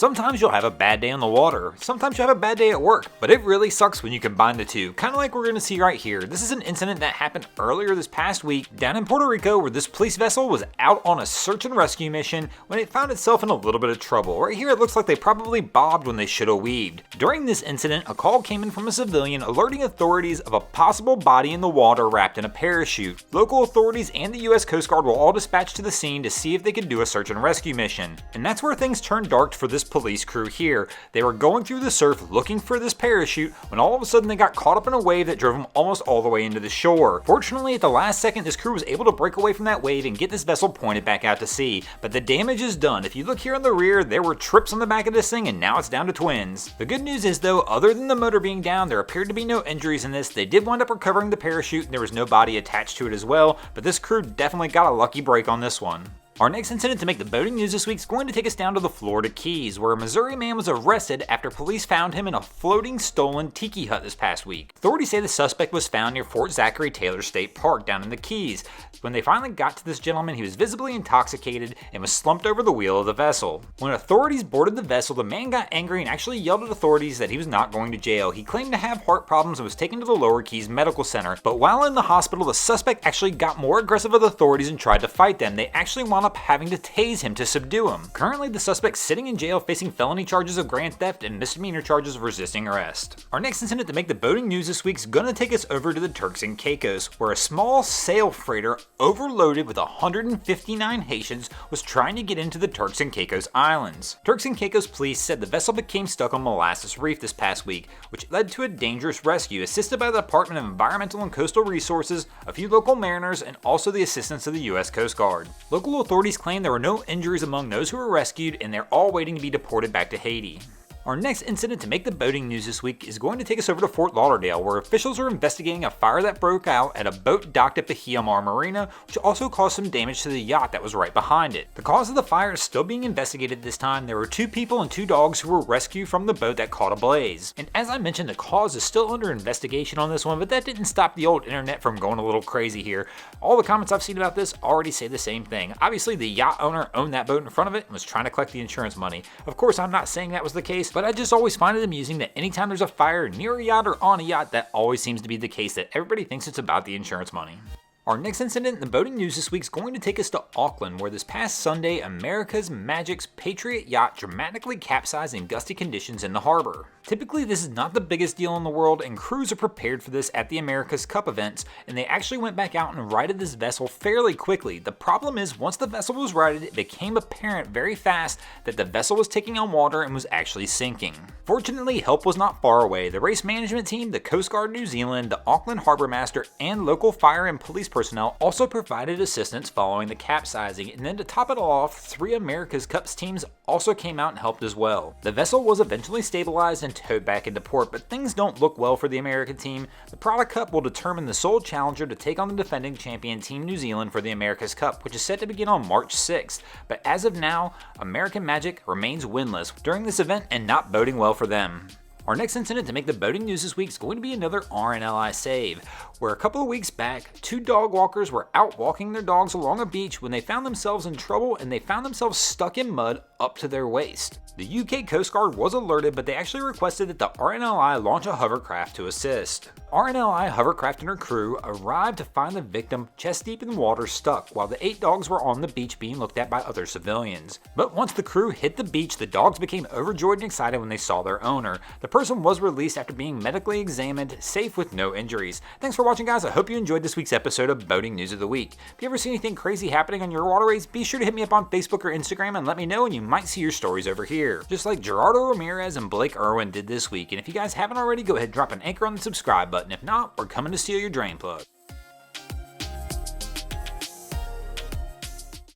Sometimes you'll have a bad day on the water, sometimes you'll have a bad day at work, but it really sucks when you combine the two, kind of like we're going to see right here. This is an incident that happened earlier this past week down in Puerto Rico where this police vessel was out on a search and rescue mission when it found itself in a little bit of trouble. Right here it looks like they probably bobbed when they should have weaved. During this incident, a call came in from a civilian alerting authorities of a possible body in the water wrapped in a parachute. Local authorities and the US Coast Guard were all dispatched to the scene to see if they could do a search and rescue mission. And that's where things turned dark for this police crew here. They were going through the surf looking for this parachute when all of a sudden they got caught up in a wave that drove them almost all the way into the shore. Fortunately, at the last second, this crew was able to break away from that wave and get this vessel pointed back out to sea. But the damage is done. If you look here on the rear, there were trips on the back of this thing and now it's down to twins. The good news is though, other than the motor being down, there appeared to be no injuries in this. They did wind up recovering the parachute and there was no body attached to it as well, but this crew definitely got a lucky break on this one. Our next incident to make the boating news this week is going to take us down to the Florida Keys, where a Missouri man was arrested after police found him in a floating stolen tiki hut this past week. Authorities say the suspect was found near Fort Zachary Taylor State Park down in the Keys. When they finally got to this gentleman, he was visibly intoxicated and was slumped over the wheel of the vessel. When authorities boarded the vessel, the man got angry and actually yelled at authorities that he was not going to jail. He claimed to have heart problems and was taken to the Lower Keys Medical Center, but while in the hospital, the suspect actually got more aggressive with authorities and tried to fight them. They actually wound up having to tase him to subdue him. Currently, the suspect's sitting in jail facing felony charges of grand theft and misdemeanor charges of resisting arrest. Our next incident to make the boating news this week is going to take us over to the Turks and Caicos, where a small sail freighter overloaded with 159 Haitians was trying to get into the Turks and Caicos Islands. Turks and Caicos police said the vessel became stuck on Molasses Reef this past week, which led to a dangerous rescue assisted by the Department of Environmental and Coastal Resources, a few local mariners, and also the assistance of the US Coast Guard. Local authorities claim there were no injuries among those who were rescued and they're all waiting to be deported back to Haiti. Our next incident to make the boating news this week is going to take us over to Fort Lauderdale, where officials are investigating a fire that broke out at a boat docked at Bahia Mar Marina, which also caused some damage to the yacht that was right behind it. The cause of the fire is still being investigated this time. There were 2 people and 2 dogs who were rescued from the boat that caught ablaze. And as I mentioned, the cause is still under investigation on this one, but that didn't stop the old internet from going a little crazy here. All the comments I've seen about this already say the same thing. Obviously, the yacht owner owned that boat in front of it and was trying to collect the insurance money. Of course, I'm not saying that was the case, but I just always find it amusing that anytime there's a fire near a yacht or on a yacht, that always seems to be the case, that everybody thinks it's about the insurance money. Our next incident in the boating news this week is going to take us to Auckland, where this past Sunday, America's Magic's Patriot yacht dramatically capsized in gusty conditions in the harbor. Typically, this is not the biggest deal in the world, and crews are prepared for this at the America's Cup events, and they actually went back out and righted this vessel fairly quickly. The problem is, once the vessel was righted, it became apparent very fast that the vessel was taking on water and was actually sinking. Fortunately, help was not far away. The race management team, the Coast Guard New Zealand, the Auckland Harbor Master, and local fire and police personnel also provided assistance following the capsizing, and then to top it all off, 3 America's Cups teams also came out and helped as well. The vessel was eventually stabilized and towed back into port, but things don't look well for the American team. The Prada Cup will determine the sole challenger to take on the defending champion Team New Zealand for the America's Cup, which is set to begin on March 6th. But as of now, American Magic remains winless during this event and not boding well for them. Our next incident to make the boating news this week is going to be another RNLI save, where a couple of weeks back, 2 dog walkers were out walking their dogs along a beach when they found themselves in trouble and they found themselves stuck in mud up to their waist. The UK Coast Guard was alerted, but they actually requested that the RNLI launch a hovercraft to assist. RNLI hovercraft and her crew arrived to find the victim chest deep in water stuck, while the 8 dogs were on the beach being looked at by other civilians. But once the crew hit the beach, the dogs became overjoyed and excited when they saw their owner. The person was released after being medically examined, safe with no injuries. Thanks for watching, guys. I hope you enjoyed this week's episode of Boating News of the Week. If you ever see anything crazy happening on your waterways, be sure to hit me up on Facebook or Instagram and let me know, and you might see your stories over here, just like Gerardo Ramirez and Blake Irwin did this week. And if you guys haven't already, go ahead and drop an anchor on the subscribe button. If not, we're coming to steal your drain plug.